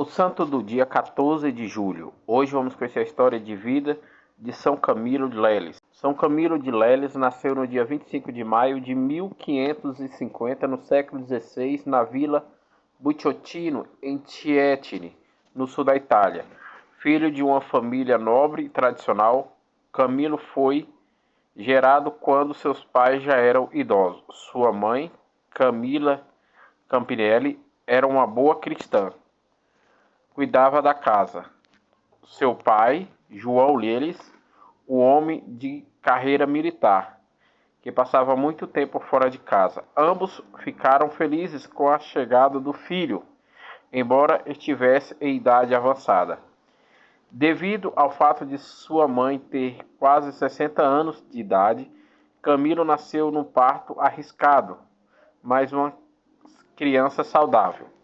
O santo do dia 14 de julho. Hoje vamos conhecer a história de vida de São Camilo de Leles. São Camilo de Leles nasceu no dia 25 de maio de 1550, no século XVI, na vila Bucciotino, em Tietine, no sul da Itália. Filho de uma família nobre e tradicional, Camilo foi gerado quando seus pais já eram idosos. Sua mãe, Camila Campinelli, era uma boa cristã. Cuidava da casa. Seu pai, João Leles, o homem de carreira militar, que passava muito tempo fora de casa. Ambos ficaram felizes com a chegada do filho, embora estivesse em idade avançada. Devido ao fato de sua mãe ter quase 60 anos de idade, Camilo nasceu num parto arriscado, mas uma criança saudável.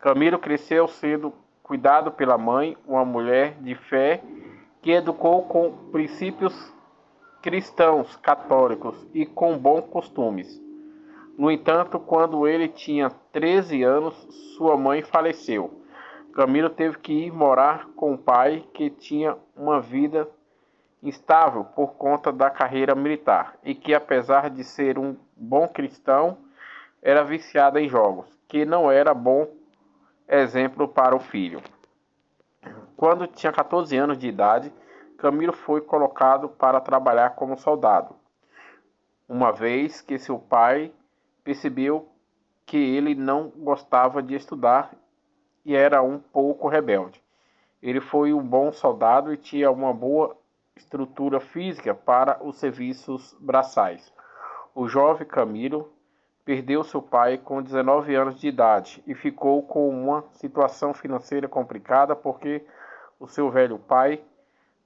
Camilo cresceu sendo cuidado pela mãe, uma mulher de fé que educou com princípios cristãos católicos e com bons costumes. No entanto, quando ele tinha 13 anos, sua mãe faleceu. Camilo teve que ir morar com o pai, que tinha uma vida instável por conta da carreira militar e que, apesar de ser um bom cristão, era viciado em jogos, que não era bom exemplo para o filho. Quando tinha 14 anos de idade, Camilo foi colocado para trabalhar como soldado, uma vez que seu pai percebeu que ele não gostava de estudar e era um pouco rebelde. Ele foi um bom soldado e tinha uma boa estrutura física para os serviços braçais. O jovem Camilo perdeu seu pai com 19 anos de idade e ficou com uma situação financeira complicada porque o seu velho pai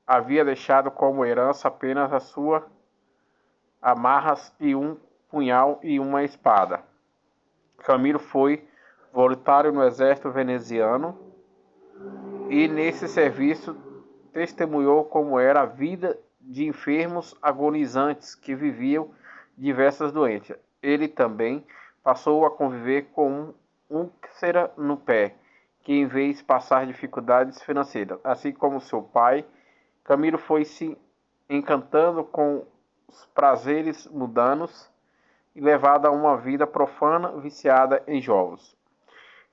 havia deixado como herança apenas a sua amarras e um punhal e uma espada. Camilo foi voluntário no exército veneziano e nesse serviço testemunhou como era a vida de enfermos agonizantes que viviam diversas doenças. Ele também passou a conviver com um úlcera no pé, que em vez de passar dificuldades financeiras. Assim como seu pai, Camilo foi se encantando com os prazeres mundanos e levado a uma vida profana viciada em jogos.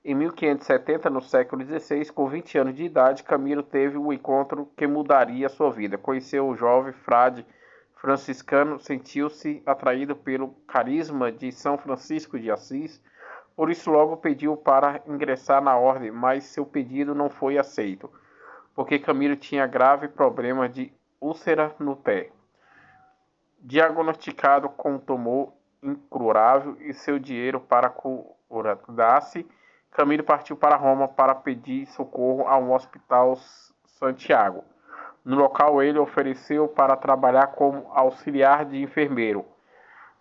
Em 1570, no século XVI, com 20 anos de idade, Camilo teve um encontro que mudaria sua vida. Conheceu o jovem frade franciscano, sentiu-se atraído pelo carisma de São Francisco de Assis, por isso logo pediu para ingressar na ordem, mas seu pedido não foi aceito, porque Camilo tinha grave problema de úlcera no pé. Diagnosticado com um tumor incurável e seu dinheiro para curar-se, Camilo partiu para Roma para pedir socorro a um hospital Santiago. No local, ele ofereceu para trabalhar como auxiliar de enfermeiro,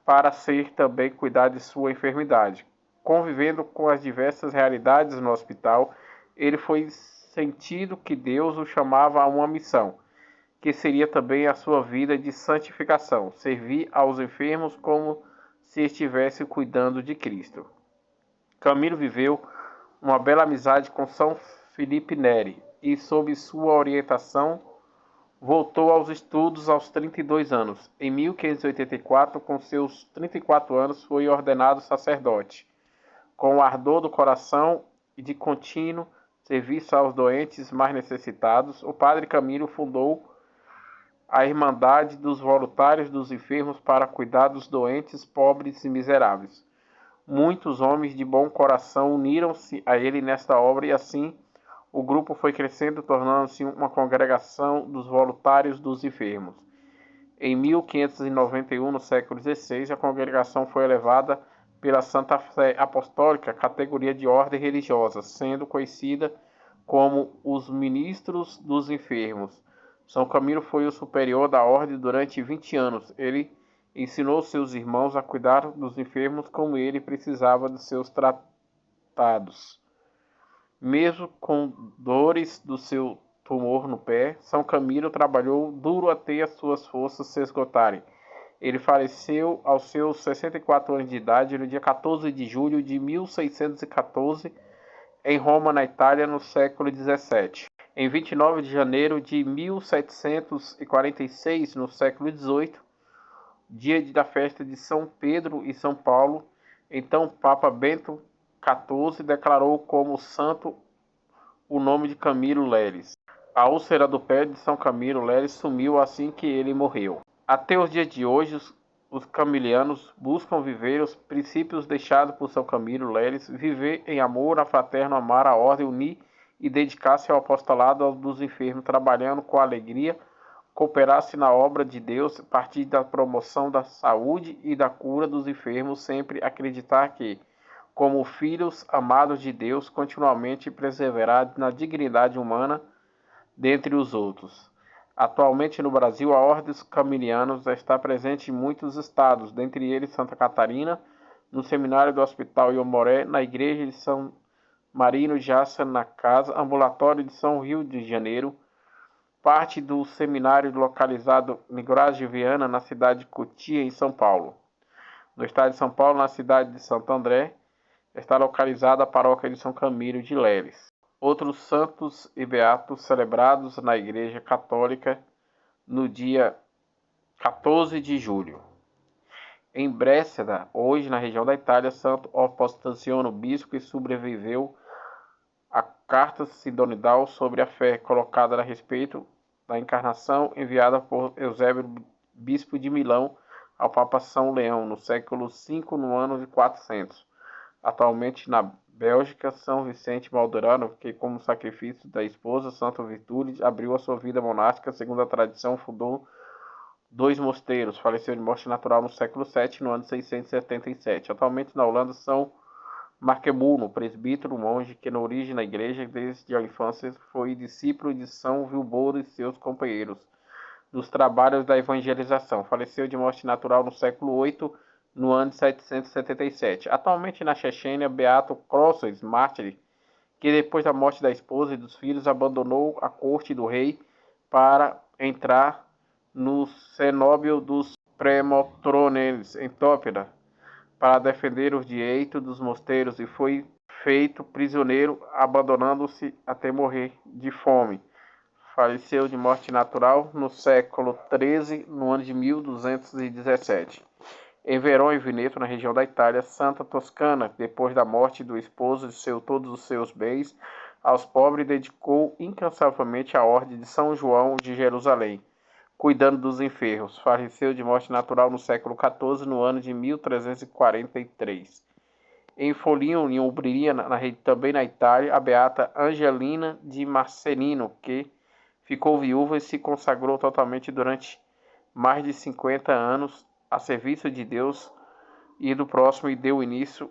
para ser também cuidar de sua enfermidade. Convivendo com as diversas realidades no hospital, ele foi sentindo que Deus o chamava a uma missão, que seria também a sua vida de santificação, servir aos enfermos como se estivesse cuidando de Cristo. Camilo viveu uma bela amizade com São Felipe Neri e, sob sua orientação, voltou aos estudos aos 32 anos. Em 1584, com seus 34 anos, foi ordenado sacerdote. Com o ardor do coração e de contínuo serviço aos doentes mais necessitados, o padre Camilo fundou a Irmandade dos Voluntários dos Enfermos para cuidar dos doentes, pobres e miseráveis. Muitos homens de bom coração uniram-se a ele nesta obra e assim o grupo foi crescendo, tornando-se uma congregação dos voluntários dos enfermos. Em 1591, no século XVI, a congregação foi elevada pela Santa Sé Apostólica, categoria de ordem religiosa, sendo conhecida como os Ministros dos Enfermos. São Camilo foi o superior da ordem durante 20 anos. Ele ensinou seus irmãos a cuidar dos enfermos como ele precisava de seus tratados. Mesmo com dores do seu tumor no pé, São Camilo trabalhou duro até as suas forças se esgotarem. Ele faleceu aos seus 64 anos de idade no dia 14 de julho de 1614 em Roma, na Itália, no século XVII. Em 29 de janeiro de 1746, no século XVIII, dia da festa de São Pedro e São Paulo, então Papa Bento XIV declarou como santo o nome de Camilo Leles. A úlcera do pé de São Camilo Leles sumiu assim que ele morreu. Até os dias de hoje, os camilianos buscam viver os princípios deixados por São Camilo Leles, viver em amor fraterno, amar a ordem, unir e dedicar-se ao apostolado dos enfermos, trabalhando com alegria, cooperar-se na obra de Deus, partir da promoção da saúde e da cura dos enfermos, sempre acreditar que, como filhos amados de Deus, continuamente perseverar na dignidade humana dentre os outros. Atualmente no Brasil, a Ordem dos Camilianos está presente em muitos estados, dentre eles Santa Catarina, no Seminário do Hospital Iomoré, na Igreja de São Marino Jaça na Casa, Ambulatório de São Rio de Janeiro, parte do seminário localizado em Goiás de Viana, na cidade de Cotia, em São Paulo. No estado de São Paulo, na cidade de Santo André, está localizada a paróquia de São Camilo de Leles. Outros santos e beatos celebrados na Igreja Católica no dia 14 de julho. Em Brécida, hoje na região da Itália, Santo Opostâncio, bispo que sobreviveu a carta sinodal sobre a fé, colocada a respeito da encarnação, enviada por Eusébio, bispo de Milão, ao Papa São Leão, no século V, no ano de 400. Atualmente na Bélgica, São Vicente Maldorano, que como sacrifício da esposa, Santa Virtude, abriu a sua vida monástica, segundo a tradição, fundou 2 mosteiros, faleceu de morte natural no século VII, no ano 677. Atualmente na Holanda, São Marquebuno, presbítero, monge, que na origem da igreja, desde a infância, foi discípulo de São Vilboro e seus companheiros, nos trabalhos da evangelização. Faleceu de morte natural no século VIII, no ano de 777. Atualmente na Chechênia, Beato Crosses, mártir, que depois da morte da esposa e dos filhos abandonou a corte do rei para entrar no cenóbio dos Premotrones em Tópida para defender os direitos dos mosteiros e foi feito prisioneiro, abandonando-se até morrer de fome. Faleceu de morte natural no século XIII, no ano de 1217. Em Verona e Veneto, na região da Itália, Santa Toscana, depois da morte do esposo e todos os seus bens aos pobres, dedicou incansavelmente a ordem de São João de Jerusalém, cuidando dos enfermos. Faleceu de morte natural no século XIV, no ano de 1343. Em Foligno, em Umbria, também na Itália, a beata Angelina de Marcelino, que ficou viúva e se consagrou totalmente durante mais de 50 anos a serviço de Deus e do próximo e deu início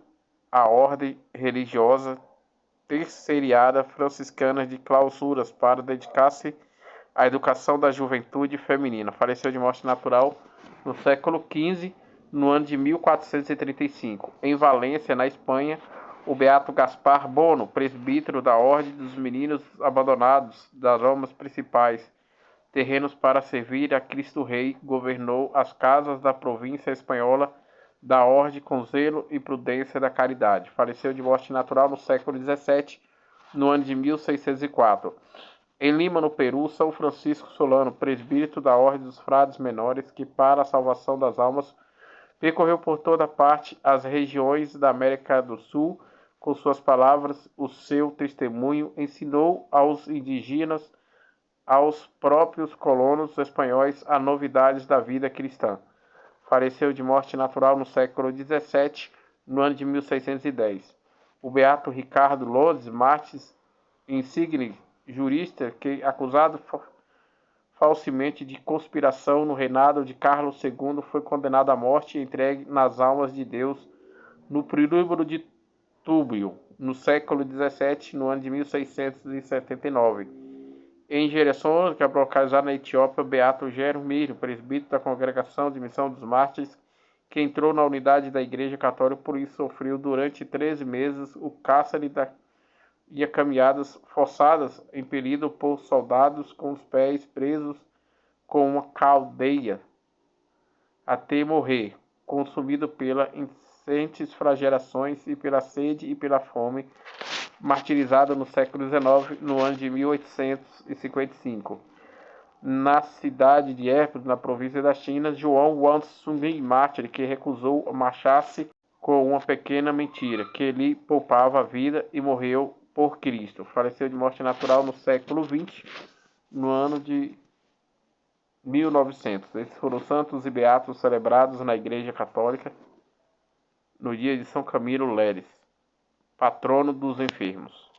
à ordem religiosa terceiriada franciscana de clausuras para dedicar-se à educação da juventude feminina. Faleceu de morte natural no século XV, no ano de 1435. Em Valência, na Espanha, o beato Gaspar Bono, presbítero da Ordem dos Meninos Abandonados das Romas Principais, terrenos para servir a Cristo Rei, governou as casas da província espanhola da Ordem com zelo e prudência da caridade. Faleceu de morte natural no século XVII, no ano de 1604. Em Lima, no Peru, São Francisco Solano, presbítero da Ordem dos Frades Menores, que para a salvação das almas percorreu por toda parte as regiões da América do Sul, com suas palavras, o seu testemunho, ensinou aos indígenas, aos próprios colonos espanhóis, as novidades da vida cristã. Faleceu de morte natural no século XVII, no ano de 1610. O beato Ricardo Lodes Martins, insigne jurista, que acusado falsamente de conspiração no reinado de Carlos II, foi condenado à morte e entregue nas almas de Deus no período de Túbio, no século XVII, no ano de 1679. Em Jereson, que é localizado na Etiópia, o beato Jeromiro, presbítero da Congregação de Missão dos Mártires, que entrou na unidade da Igreja Católica, por isso sofreu durante 13 meses o cárcere e caminhadas forçadas, impelido por soldados com os pés presos com uma caldeia, até morrer, consumido pelas incessantes flagelações e pela sede e pela fome martirizado no século XIX, no ano de 1855. Na cidade de Erfurt, na província da China, João Wansung, mártir, que recusou marchar-se com uma pequena mentira, que lhe poupava a vida, e morreu por Cristo. Faleceu de morte natural no século XX, no ano de 1900. Esses foram santos e beatos celebrados na Igreja Católica no dia de São Camilo Leles, patrono dos enfermos.